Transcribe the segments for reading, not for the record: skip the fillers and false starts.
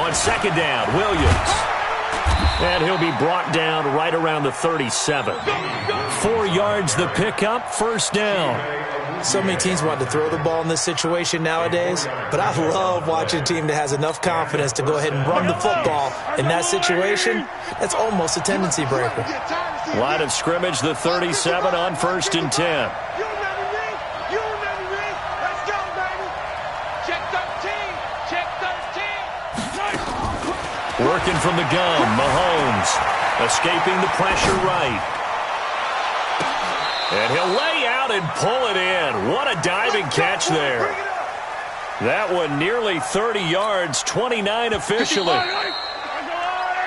On second down, Williams. And he'll be brought down right around the 37. 4 yards the pickup, first down. So many teams want to throw the ball in this situation nowadays, but I love watching a team that has enough confidence to go ahead and run the football. In that situation, that's almost a tendency breaker. Line of scrimmage, the 37 on 1st and 10. Working from the gun, Mahomes escaping the pressure right. And he'll lay out and pull it in. What a diving catch there. That one nearly 30 yards, 29 officially.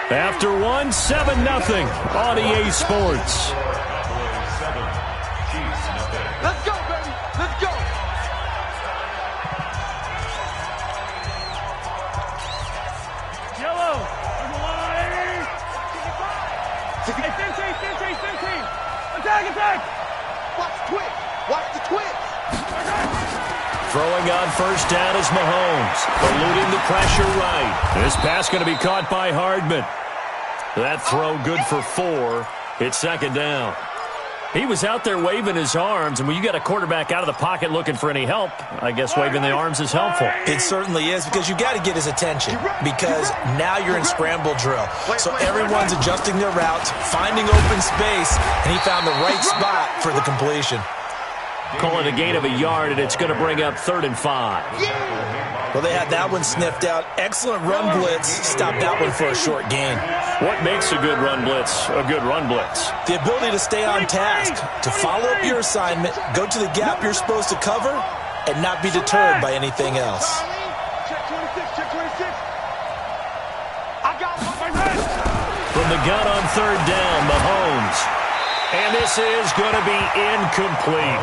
After one, 7-0 on EA Sports. Let's go, baby. Let's go. Yellow. Hey, 15. Attack. Watch the twitch. Watch the twitch. Throwing on first down is Mahomes. Eluding the pressure right. This pass going to be caught by Hardman. That throw good for 4. It's second down. He was out there waving his arms, and when you got a quarterback out of the pocket looking for any help, I guess waving the arms is helpful. It certainly is, because you got to get his attention, because now you're in scramble drill. So everyone's adjusting their routes, finding open space, and he found the right spot for the completion. Call it a gain of a yard, and it's going to bring up 3rd and 5. Well, they had that one sniffed out. Excellent run blitz. Stopped that one for a short gain. What makes a good run blitz a good run blitz? The ability to stay on task, to follow up your assignment, go to the gap you're supposed to cover, and not be deterred by anything else. Check 26. I got one. From the gun on 3rd down, Mahomes. And this is going to be incomplete.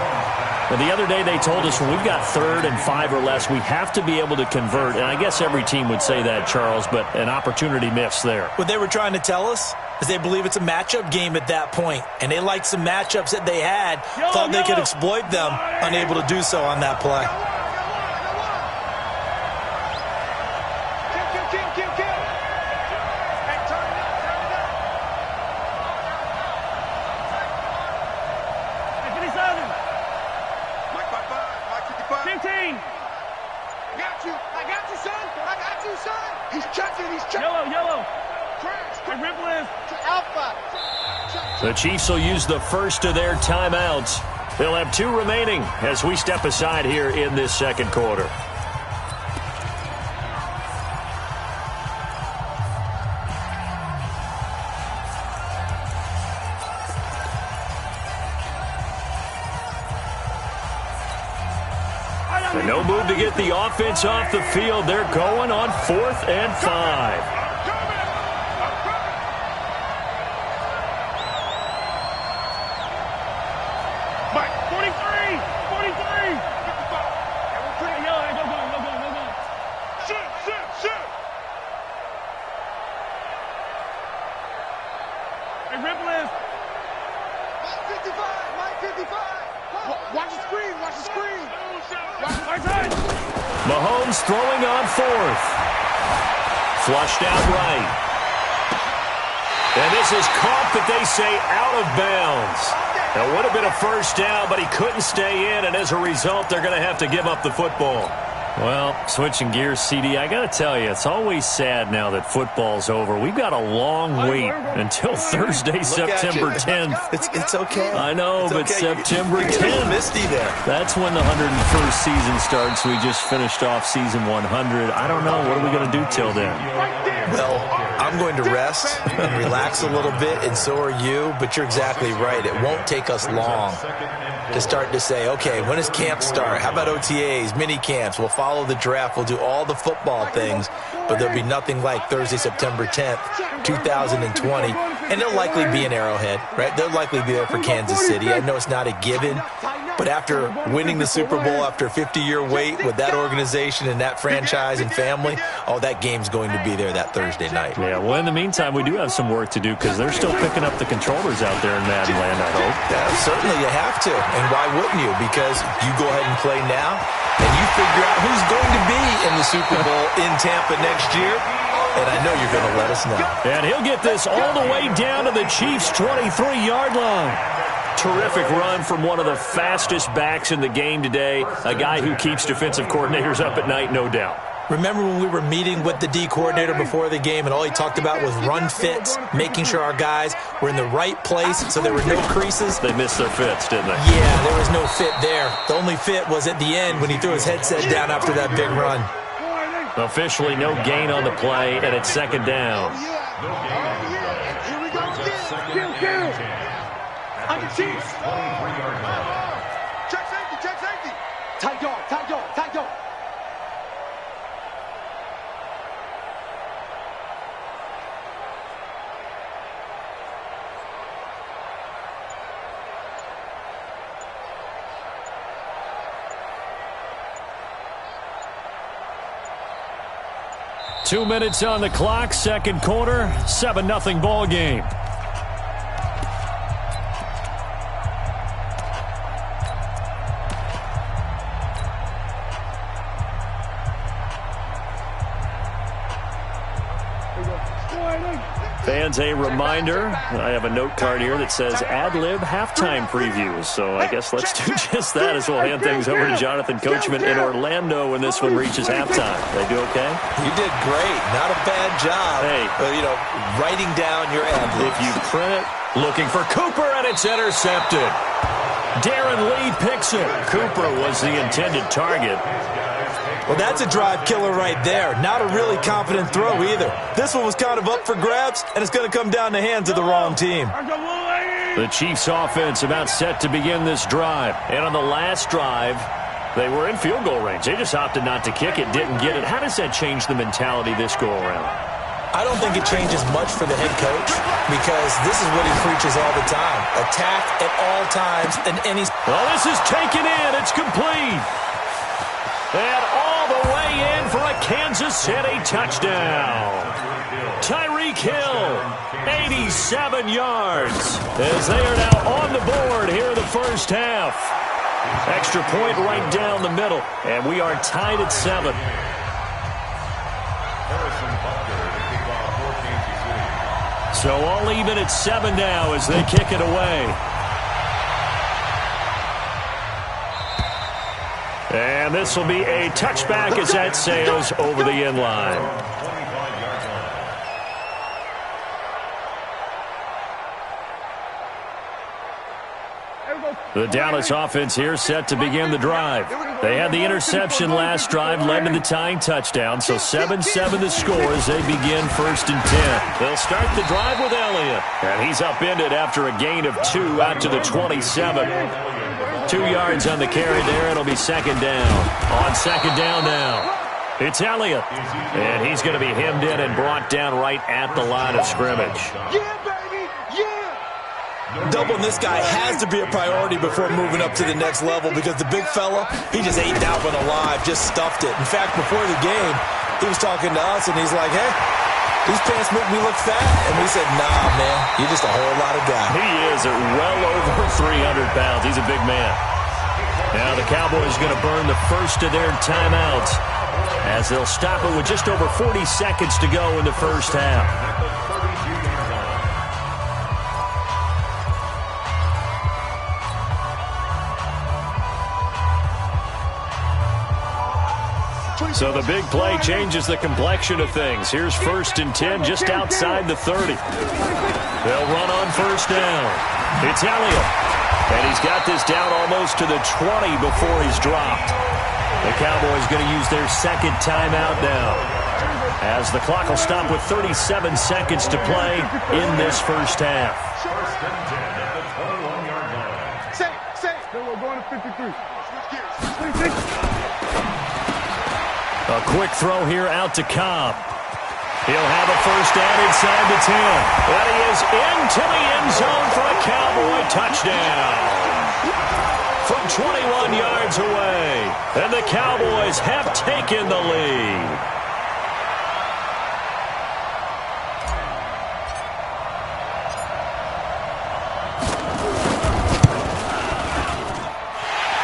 But the other day they told us when we've got 3rd and 5 or less, we have to be able to convert. And I guess every team would say that, Charles, but an opportunity missed there. What they were trying to tell us is they believe it's a matchup game at that point. And they liked some matchups that they had, thought they could exploit them, unable to do so on that play. The Chiefs will use the first of their timeouts. They'll have 2 remaining as we step aside here in this second quarter. And no move to get the offense off the field. They're going on 4th and 5. Mahomes throwing on 4th. Flushed out right. And this is caught, but they say out of bounds. That would have been a first down, but he couldn't stay in, and as a result, they're going to have to give up the football. Well, switching gears, CD, I got to tell you, it's always sad now that football's over. We've got a long wait until Thursday, September 10th. It's okay. I know, but okay. September 10th. You're getting misty there. That's when the 101st season starts. We just finished off season 100. I don't know. What are we going to do till then? Well, I'm going to rest and relax a little bit, and so are you, but you're exactly right. It won't take us long to start to say, okay, when does camp start? How about OTAs, mini camps? We'll follow the draft. We'll do all the football things, but there'll be nothing like Thursday, September 10th, 2020, and they'll likely be in Arrowhead, right? They'll likely be there for Kansas City. I know it's not a given, but after winning the Super Bowl, after a 50-year wait with that organization and that franchise and family, oh, that game's going to be there that Thursday night. Yeah, well, in the meantime, we do have some work to do because they're still picking up the controllers out there in Madden Land, I hope. Yeah, certainly you have to. And why wouldn't you? Because you go ahead and play now, and you figure out who's going to be in the Super Bowl in Tampa next year. and I know you're going to let us know. And he'll get this all the way down to the Chiefs' 23-yard line. Terrific run from one of the fastest backs in the game today, a guy who keeps defensive coordinators up at night, no doubt. Remember when we were meeting with the D coordinator before the game and all he talked about was run fits, making sure our guys were in the right place so there were no creases? They missed their fits, didn't they? Yeah, there was no fit there. The only fit was at the end when he threw his headset down after that big run. Officially no gain on the play, and it's second down. Here we go again. Kill. On the Chiefs. Check safety. Tight dog. 2 minutes on the clock, second quarter, 7-0 ball game. Fans, a reminder, I have a note card here that says ad-lib halftime previews, so I guess let's do just that as we'll hand things over to Jonathan Coachman in Orlando when this one reaches halftime. They do okay? You did great. Not a bad job. Hey. Writing down your ad-libs. If you print it, looking for Cooper, and it's intercepted. Darren Lee picks it. Cooper was the intended target. Well, that's a drive killer right there. Not a really confident throw either. This one was kind of up for grabs, and it's going to come down the hands of the wrong team. The Chiefs offense about set to begin this drive. And on the last drive, they were in field goal range. They just opted not to kick it, didn't get it. How does that change the mentality this go around? I don't think it changes much for the head coach because this is what he preaches all the time. Attack at all times and any... Well, this is taken in. It's complete. And all the way in for a Kansas City touchdown. Tyreek Hill, 87 yards, as they are now on the board here in the first half. Extra point right down the middle, and we are tied at 7. So all even at 7 now as they kick it away. And this will be a touchback as that sails over the end line. The Dallas offense here set to begin the drive. They had the interception last drive, led to the tying touchdown, so 7-7 the score as they begin 1st and 10. They'll start the drive with Elliott, and he's upended after a gain of 2 out to the 27. 2 yards on the carry there. It'll be second down. On second down now, it's Elliott. And he's going to be hemmed in and brought down right at the line of scrimmage. Yeah, baby! Yeah! Doubling this guy has to be a priority before moving up to the next level because the big fella, he just ate that one alive, just stuffed it. In fact, before the game, he was talking to us, and he's like, hey, these pants make me look fat. And we said, nah, man, you're just a whole lot of guy. He is at well over 300 pounds. He's a big man. Now the Cowboys going to burn the first of their timeouts as they'll stop it with just over 40 seconds to go in the first half. So the big play changes the complexion of things. Here's 1st and 10 just outside the 30. They'll run on first down. It's Elliott. And he's got this down almost to the 20 before he's dropped. The Cowboys going to use their second timeout now, as the clock will stop with 37 seconds to play in this first half. Safe. Then we're going to 53. A quick throw here out to Cobb. He'll have a first down inside the 10. And he is into the end zone for a Cowboy touchdown. From 21 yards away. And the Cowboys have taken the lead.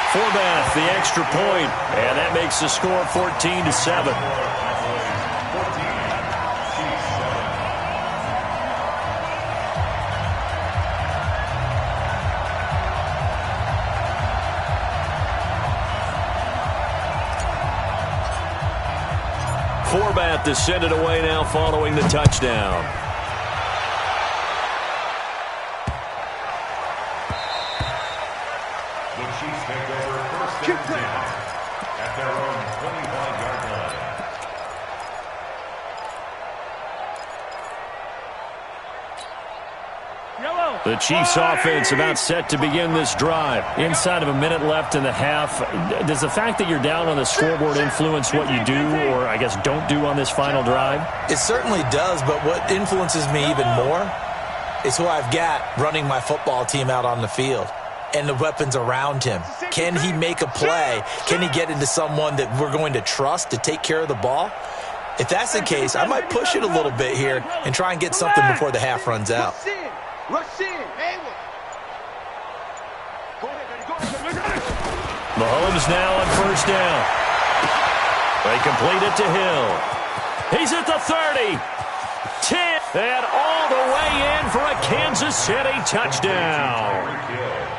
Forbath, the extra point, and that makes the score 14-7. Forbat to send it away now following the touchdown. The Chiefs take over first and 10 at their own 25-yard line. The Chiefs offense about set to begin this drive. Inside of a minute left in the half. Does the fact that you're down on the scoreboard influence what you do, or I guess don't do on this final drive? It certainly does, but what influences me even more is who I've got running my football team out on the field and the weapons around him. Can he make a play? Can he get into someone that we're going to trust to take care of the ball? If that's the case, I might push it a little bit here and try and get something before the half runs out. Rush in. Mahomes now on first down. They complete it to Hill. He's at the 30. 10. And all the way in for a Kansas City touchdown.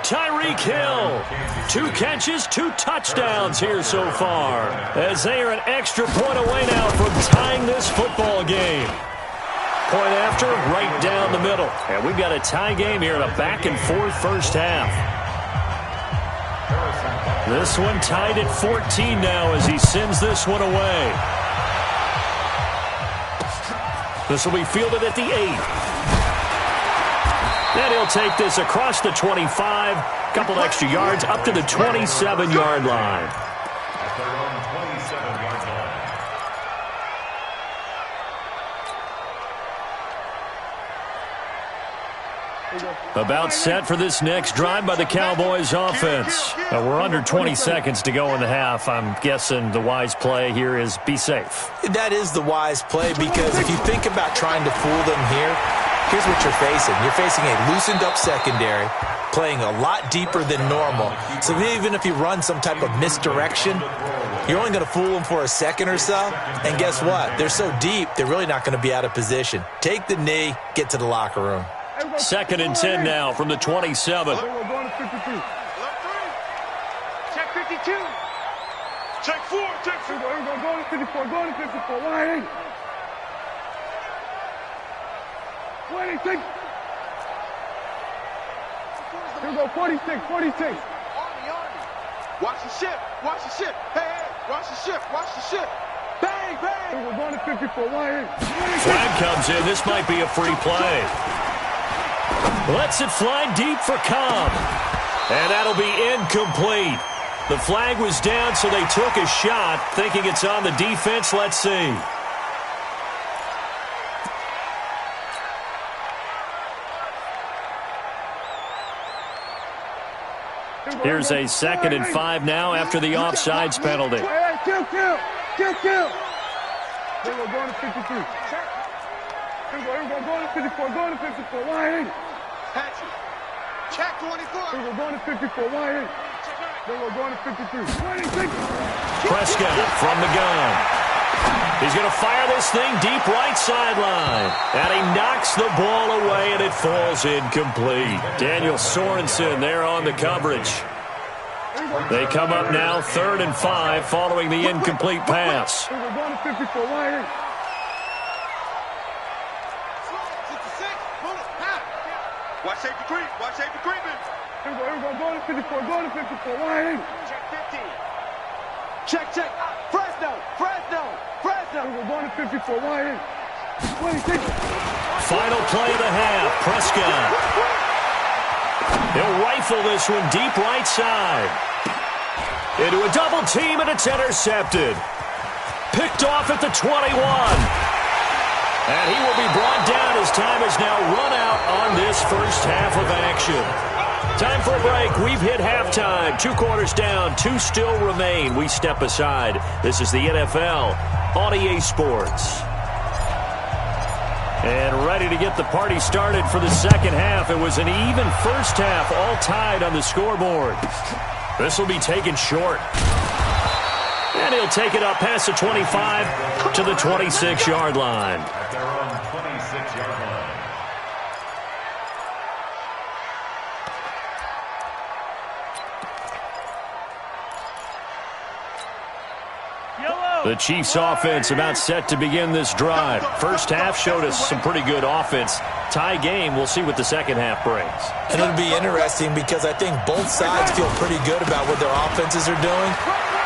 Tyreek Hill. 2 catches, 2 touchdowns here so far, as they are an extra point away now from tying this football game. Point after, right down the middle. And we've got a tie game here in a back-and-forth first half. This one tied at 14 now as he sends this one away. This will be fielded at the 8. And he'll take this across the 25. Couple extra yards up to the 27-yard line. At their own 27-yard line. About set for this next drive by the Cowboys offense. We're under 20 seconds to go in the half. I'm guessing the wise play here is be safe. That is the wise play, because if you think about trying to fool them here, here's what you're facing. You're facing a loosened up secondary, playing a lot deeper than normal. So even if you run some type of misdirection, you're only going to fool them for a second or so. And guess what? They're so deep, they're really not going to be out of position. Take the knee, get to the locker room. 2nd and 10 now from the 27. We're going to 52. Check 52. Check 4. Check 4. We're going to 54. Going to 54. 180. 186. Here we go. 46. 46. Watch the ship. Watch the ship. Hey, watch the ship. Watch the ship. Bang, bang. We're going to 54. 180. Flag comes in. This might be a free play. Lets it fly deep for Cobb. And that'll be incomplete. The flag was down, so they took a shot, thinking it's on the defense. Let's see. Here's a 2nd and 5 now after the offsides penalty. Kill. Then we're going to 53. Here we go. Going to 54. Going to 54. 180. Patrick. Check 24. We're going to 54. 180. Then we're going to 53. 186. Prescott from the gun. He's going to fire this thing deep right sideline. And he knocks the ball away, and it falls incomplete. Daniel Sorensen there on the coverage. They come up now 3rd and 5 following the incomplete pass. We're going to 54. 180. Watch safety creep. Watch safety creeping. Here we go. Going to 54. Going to 54. 180. Check 15. Check. Fresno. We're going to 54. 180. 26. Final play of the half. Prescott. He'll rifle this one deep right side. Into a double team, and it's intercepted. Picked off at the 21. And he will be brought down as time is now run out on this first half of action. Time for a break. We've hit halftime. 2 quarters down. 2 still remain. We step aside. This is the NFL on EA Sports. And ready to get the party started for the second half. It was an even first half, all tied on the scoreboard. This will be taken short. And he'll take it up past the 25 to the 26-yard line. At their own 26-yard line. Yellow. The Chiefs offense about set to begin this drive. First half showed us some pretty good offense. Tie game, we'll see what the second half brings. And it'll be interesting because I think both sides feel pretty good about what their offenses are doing.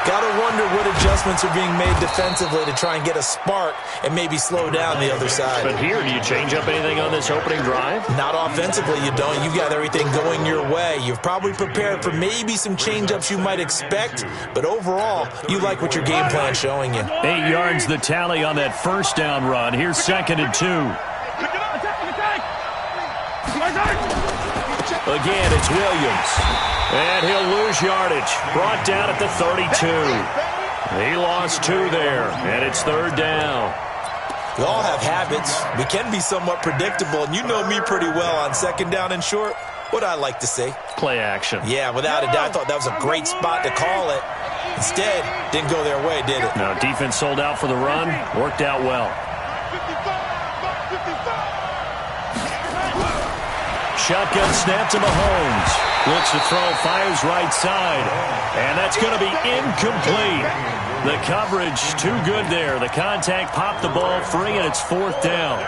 Got to wonder what adjustments are being made defensively to try and get a spark and maybe slow down the other side. But here, do you change up anything on this opening drive? Not offensively, you don't. You've got everything going your way. You've probably prepared for maybe some change-ups you might expect, but overall, you like what your game plan's showing you. 8 yards the tally on that first down run. Here's 2nd and 2. Again, it's Williams. And he'll lose yardage. Brought down at the 32. He lost 2 there, and it's 3rd down. We all have habits. We can be somewhat predictable, and you know me pretty well on 2nd down and short. What I like to say? Play action. Yeah, without a doubt, I thought that was a great spot to call it. Instead, didn't go their way, did it? No, defense sold out for the run. Worked out well. Shotgun snap to Mahomes. Looks to throw, fires right side. And that's going to be incomplete. The coverage too good there. The contact popped the ball free, and it's 4th down.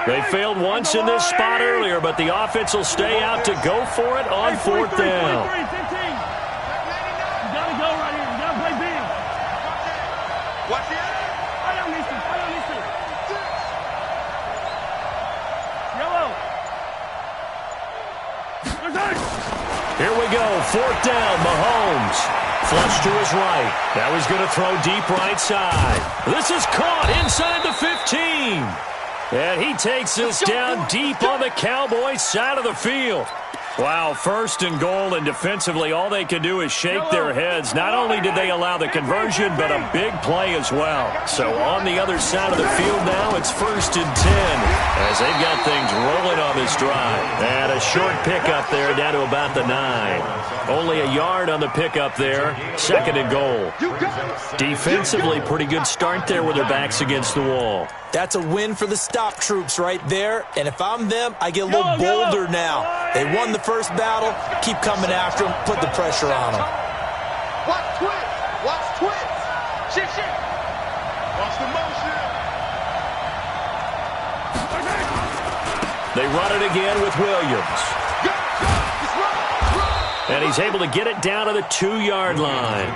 They failed once in this spot earlier, but the offense will stay out to go for it on 4th down. You gotta go right here. You gotta play big. Watch the end. I don't listen. Yellow. Here we go. 4th down. Mahomes. Flush to his right. Now he's going to throw deep right side. This is caught inside the 15. And he takes this down deep on the Cowboys side of the field. Wow, 1st and goal, and defensively all they can do is shake their heads. Not only did they allow the conversion, but a big play as well. So on the other side of the field now, it's 1st and 10 as they've got things rolling on this drive. And a short pickup there down to about the 9. Only a yard on the pickup there. 2nd and goal. Defensively, pretty good start there with their backs against the wall. That's a win for the stop troops right there. And if I'm them, I get a little bolder now. They won the first battle. Keep coming after them. Put the pressure on them. Watch twist. Watch twist. Shit. Watch the motion. They run it again with Williams. And he's able to get it down to the 2-yard line.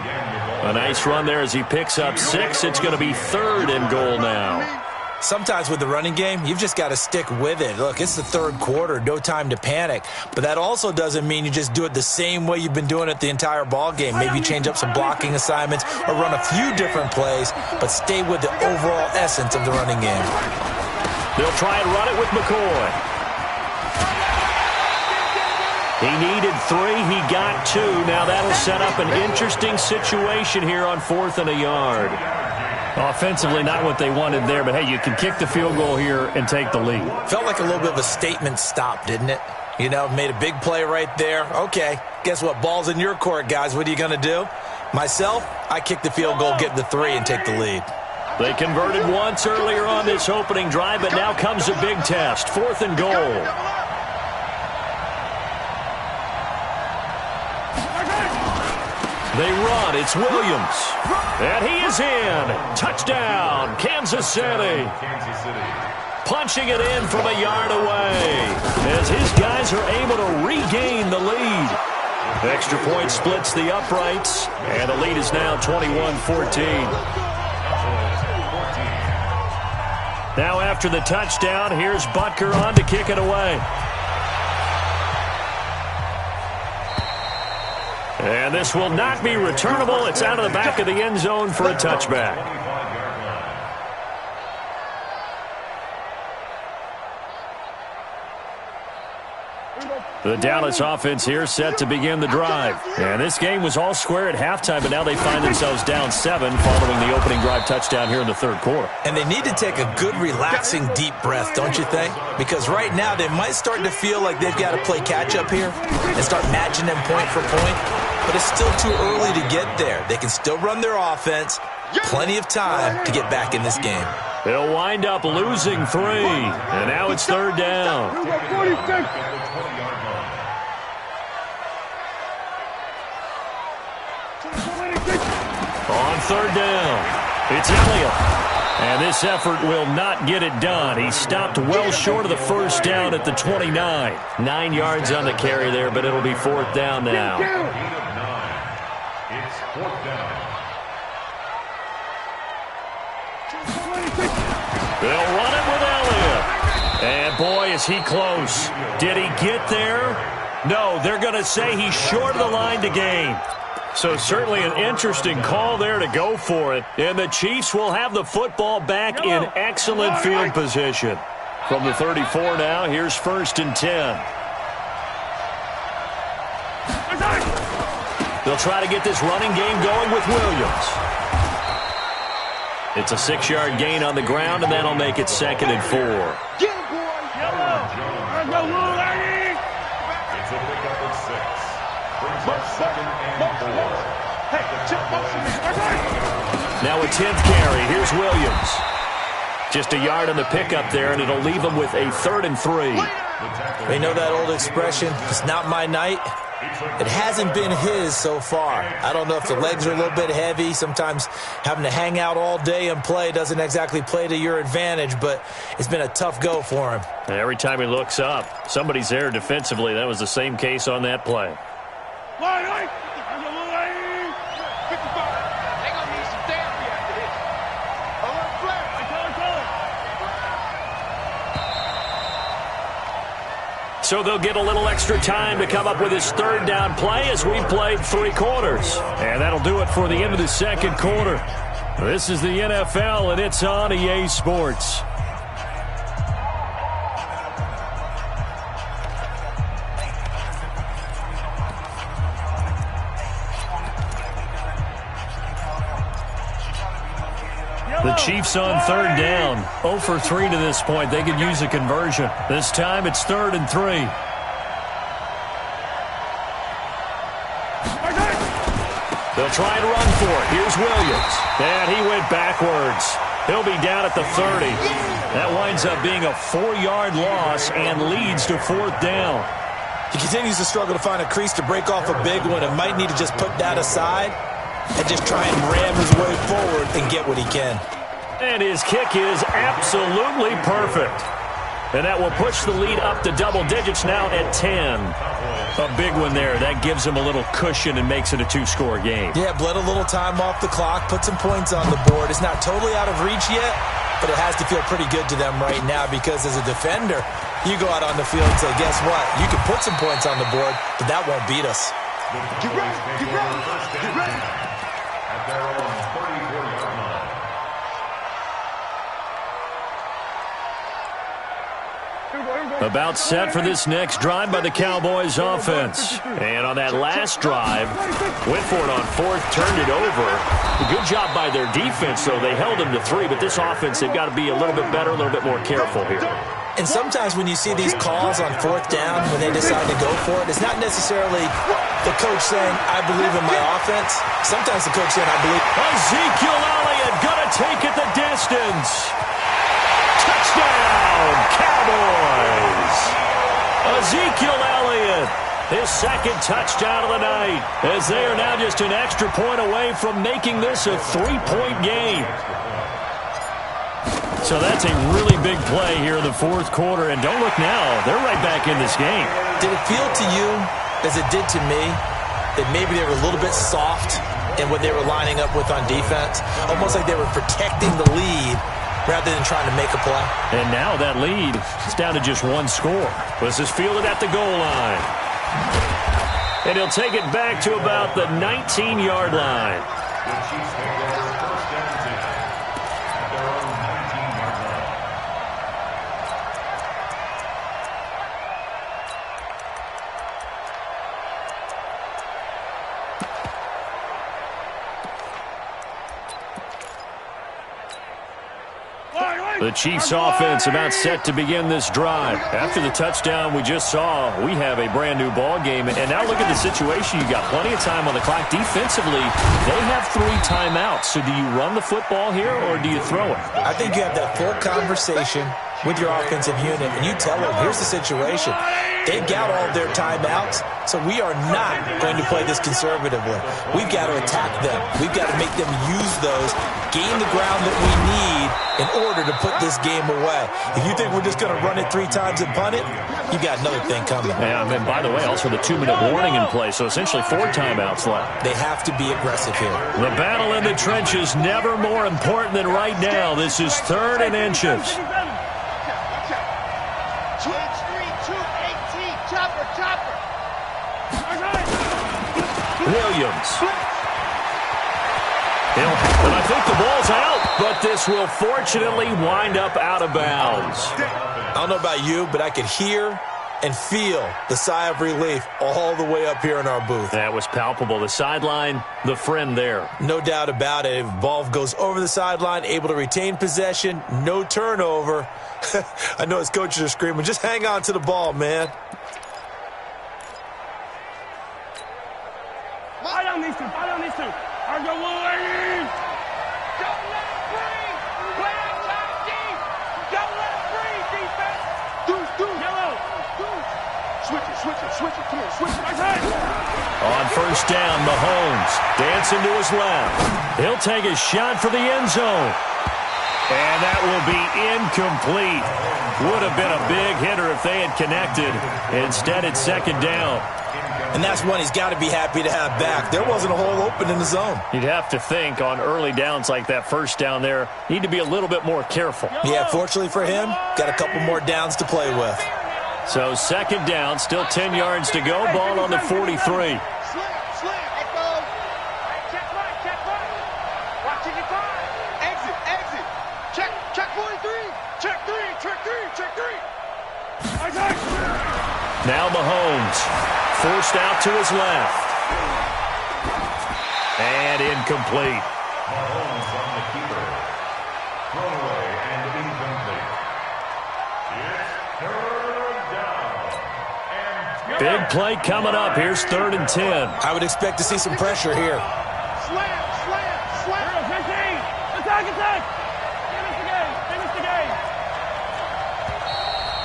A nice run there as he picks up 6. It's going to be 3rd and goal now. Sometimes with the running game, you've just got to stick with it. Look, it's the 3rd quarter, no time to panic. But that also doesn't mean you just do it the same way you've been doing it the entire ball game. Maybe change up some blocking assignments or run a few different plays, but stay with the overall essence of the running game. They'll try and run it with McCoy. He needed 3. He got 2. Now that'll set up an interesting situation here on 4th and a yard. Offensively, not what they wanted there, but hey, you can kick the field goal here and take the lead. Felt like a little bit of a statement stop, didn't it? You know, made a big play right there. Okay, guess what? Ball's in your court, guys. What are you going to do? Myself, I kick the field goal, get the 3, and take the lead. They converted once earlier on this opening drive, but now comes a big test. 4th and goal. They run. It's Williams. And he is in. Touchdown, Kansas City. Punching it in from a yard away as his guys are able to regain the lead. Extra point splits the uprights, and the lead is now 21-14. Now after the touchdown, here's Butker on to kick it away. And this will not be returnable. It's out of the back of the end zone for a touchback. The Dallas offense here set to begin the drive. And this game was all square at halftime, but now they find themselves down 7 following the opening drive touchdown here in the 3rd quarter. And they need to take a good, relaxing, deep breath, don't you think? Because right now they might start to feel like they've got to play catch-up here and start matching them point for point. But it's still too early to get there. They can still run their offense, Plenty of time to get back in this game. They'll wind up losing 3, and now it's third down. On third down, it's Elliott. And this effort will not get it done. He stopped well short of the first down at the 29. 9 yards on the carry there, but it'll be fourth down now. It's fourth down. They'll run it with Elliott. And boy, is he close. Did he get there? No, they're going to say he's short of the line to gain. So certainly an interesting call there to go for it. And the Chiefs will have the football back in excellent field position. From the 34 now, here's 1st and 10. They'll try to get this running game going with Williams. It's a 6-yard gain on the ground, and that'll make it 2nd and 4. Get him, boy. It's a pickup of 6. Brings up 2nd and 4. Now a 10th carry. Here's Williams. Just a yard on the pickup there, and it'll leave them with a 3rd and 3. You know that old expression, it's not my night? It hasn't been his so far. I don't know if the legs are a little bit heavy. Sometimes having to hang out all day and play doesn't exactly play to your advantage, but it's been a tough go for him. Every time he looks up, somebody's there defensively. That was the same case on that play. So they'll get a little extra time to come up with his 3rd down play as we've played 3 quarters. And that'll do it for the end of the 2nd quarter. This is the NFL, and it's on EA Sports. The Chiefs on 3rd down. 0 for 3 to this point. They could use a conversion. This time it's 3rd and 3. They'll try and run for it. Here's Williams. And he went backwards. He'll be down at the 30. That winds up being a 4-yard loss and leads to 4th down. He continues to struggle to find a crease to break off a big one and might need to just put that aside and just try and ram his way forward and get what he can. And his kick is absolutely perfect. And that will push the lead up to double digits now at 10. A big one there. That gives him a little cushion and makes it a 2-score game. Yeah, bled a little time off the clock, put some points on the board. It's not totally out of reach yet, but it has to feel pretty good to them right now because as a defender, you go out on the field and say, guess what? You can put some points on the board, but that won't beat us. Get ready. Get ready. Get ready. At their own 34-yard line. About set for this next drive by the Cowboys offense. And on that last drive, went for it on 4th, turned it over. A good job by their defense, though. They held them to 3, but this offense, they've got to be a little bit better, a little bit more careful here. And sometimes when you see these calls on 4th down, when they decide to go for it, it's not necessarily the coach saying, I believe in my offense. Sometimes the coach saying, I believe. Ezekiel Elliott gonna take it the distance. Touchdown, Cowboys. Ezekiel Elliott, his 2nd touchdown of the night, as they are now just an extra point away from making this a 3-point game. So that's a really big play here in the 4th quarter. And don't look now, they're right back in this game. Did it feel to you, as it did to me, that maybe they were a little bit soft in what they were lining up with on defense? Almost like they were protecting the lead rather than trying to make a play. And now that lead is down to just 1 score. This is fielded at the goal line. And he'll take it back to about the 19-yard line. The Chiefs make their 1st and 10 at their own 19-yard line. The Chiefs offense about set to begin this drive. After the touchdown we just saw, we have a brand new ball game. And now look at the situation. You got plenty of time on the clock. Defensively, they have 3 timeouts. So do you run the football here or do you throw it? I think you have that full conversation with your offensive unit, and you tell them, here's the situation. They've got all their timeouts, so we are not going to play this conservatively. We've got to attack them. We've got to make them use those, gain the ground that we need in order to put this game away. If you think we're just going to run it 3 times and punt it, you got another thing coming. Yeah, and by the way, also the 2-minute warning in play, so essentially 4 timeouts left. They have to be aggressive here. The battle in the trenches never more important than right now. This is 3rd and inches. Williams. And I think the ball's out, but this will fortunately wind up out of bounds. I don't know about you, but I could hear and feel the sigh of relief all the way up here in our booth. That was palpable. The sideline, the friend there. No doubt about it. If ball goes over the sideline, able to retain possession, no turnover. I know his coaches are screaming, just hang on to the ball, man. Follow these two. Are you Williams? Don't let him breathe. Play outside deep. Don't let him breathe, defense. Deuce. Yellow. Switch it. Come on, switch it. On first down, Mahomes dancing to his left. He'll take a shot for the end zone. And that will be incomplete. Would have been a big hitter if they had connected. Instead, it's 2nd down. And that's one he's got to be happy to have back. There wasn't a hole open in the zone. You'd have to think on early downs like that first down there, need to be a little bit more careful. Yeah, fortunately for him, got a couple more downs to play with. So 2nd down, still 10 yards to go. Ball on the 43. Slam. Let's go. Check right. Watch it divide. Exit. Check 43. Check 3. Now Mahomes. Forced out to his left. And incomplete. Mahomes on the keeper. Thrown away and incomplete. It's 3rd down. Big play coming up. Here's 3rd and 10. I would expect to see some pressure here. Slam. 15. Attack. Finish the game.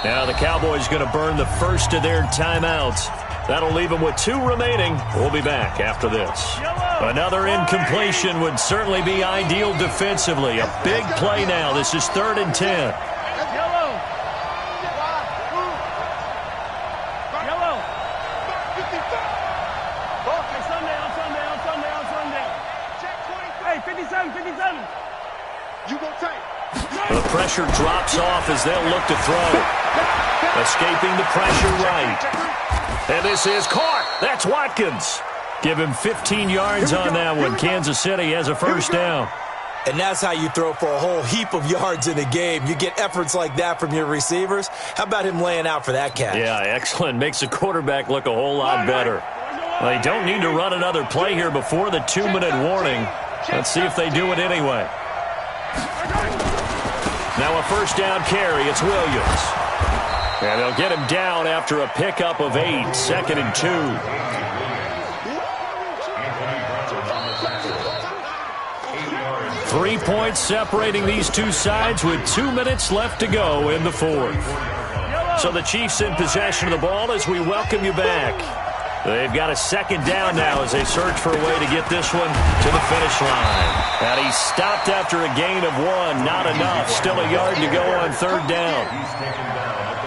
Now the Cowboys going to burn the first of their timeouts. That'll leave them with 2 remaining. We'll be back after this. Another incompletion would certainly be ideal defensively. A big play now. This is 3rd and 10. Yellow. Sunday. Hey, 57. You gonna take. The pressure drops off as they'll look to throw. Escaping the pressure right. And this is caught. That's Watkins. Give him 15 yards on that one. Kansas City has a first down. And that's how you throw for a whole heap of yards in a game. You get efforts like that from your receivers. How about him laying out for that catch? Yeah, excellent. Makes the quarterback look a whole lot better. Well, they don't need to run another play here before the 2-minute warning. Let's see if they do it anyway. Now a first down carry. It's Williams. And they'll get him down after a pickup of 8. 2nd and 2. 3 points separating these two sides with 2 minutes left to go in the 4th. So the Chiefs in possession of the ball as we welcome you back. They've got a 2nd down now as they search for a way to get this one to the finish line. And he stopped after a gain of 1. Not enough. Still a yard to go on 3rd down.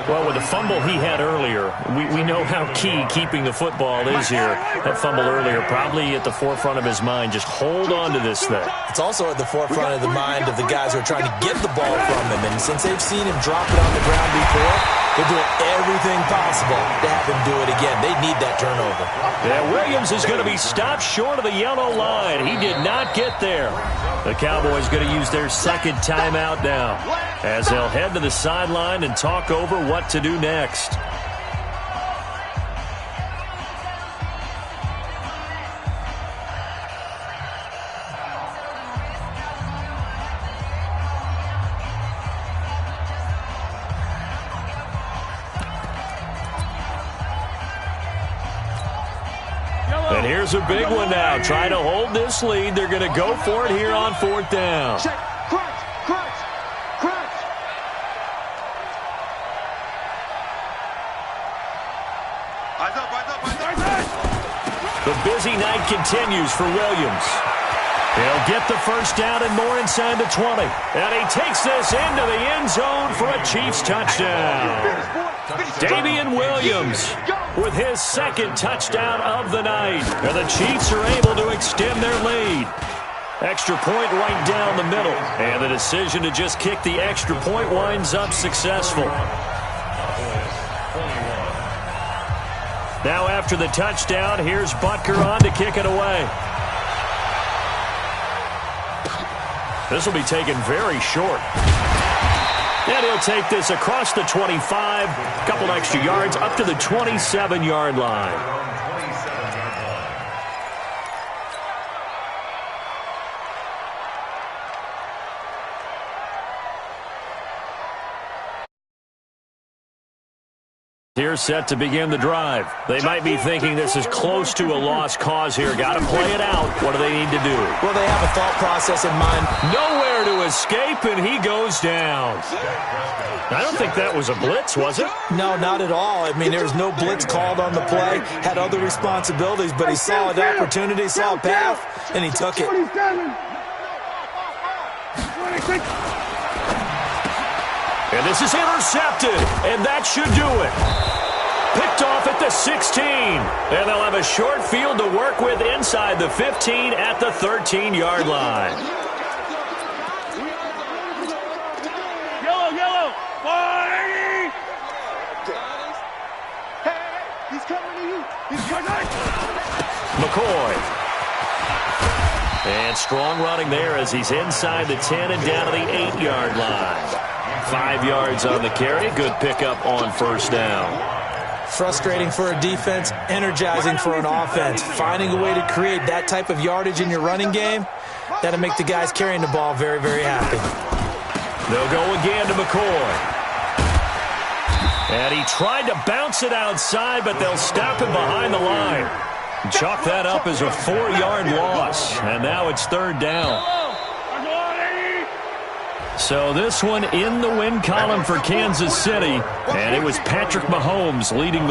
Well, with the fumble he had earlier, we know how key keeping the football is here. That fumble earlier probably at the forefront of his mind. Just hold on to this thing. It's also at the forefront of the mind of the guys who are trying to get the ball from him. And since they've seen him drop it on the ground before, they're doing everything possible to have him do it again. They need that turnover. Yeah, Williams is going to be stopped short of the yellow line. He did not get there. The Cowboys going to use their 2nd timeout now as they'll head to the sideline and talk over what to do next. And here's a big one now. Trying to hold this lead. They're going to go for it here on 4th down. Check. Crunch. Crunch. Crunch. Eyes up. Eyes up. Eyes up. Eyes up. The busy night continues for Williams. He'll get the first down and more inside the 20. And he takes this into the end zone for a Chiefs touchdown. Damian Williams with his second touchdown of the night. And the Chiefs are able to extend their lead. Extra point right down the middle. And the decision to just kick the extra point winds up successful. Now after the touchdown, here's Butker on to kick it away. This will be taken very short. And he'll take this across the 25, a couple extra yards, up to the 27-yard line. Here set to begin the drive. They might be thinking this is close to a lost cause here. Got to play it out. What do they need to do? Well, they have a thought process in mind. Nowhere to escape, and he goes down. I don't think that was a blitz, was it? No, not at all. I mean, there was no blitz called on the play. Had other responsibilities, but he saw an opportunity, saw a path, and he took it. And this is intercepted, and that should do it. Picked off at the 16, and they'll have a short field to work with inside the 15 at the 13-yard line. Yellow. 480. Hey, he's coming to you. He's coming. McCoy. And strong running there as he's inside the 10 and down to the 8-yard line. 5 yards on the carry. Good pickup on first down. Frustrating for a defense, energizing for an offense. Finding a way to create that type of yardage in your running game, that'll make the guys carrying the ball very, very happy. They'll go again to McCoy. And he tried to bounce it outside, but they'll stop him behind the line. Chalk that up as a 4-yard loss. And now it's 3rd down. So this one in the win column for Kansas City, and it was Patrick Mahomes leading the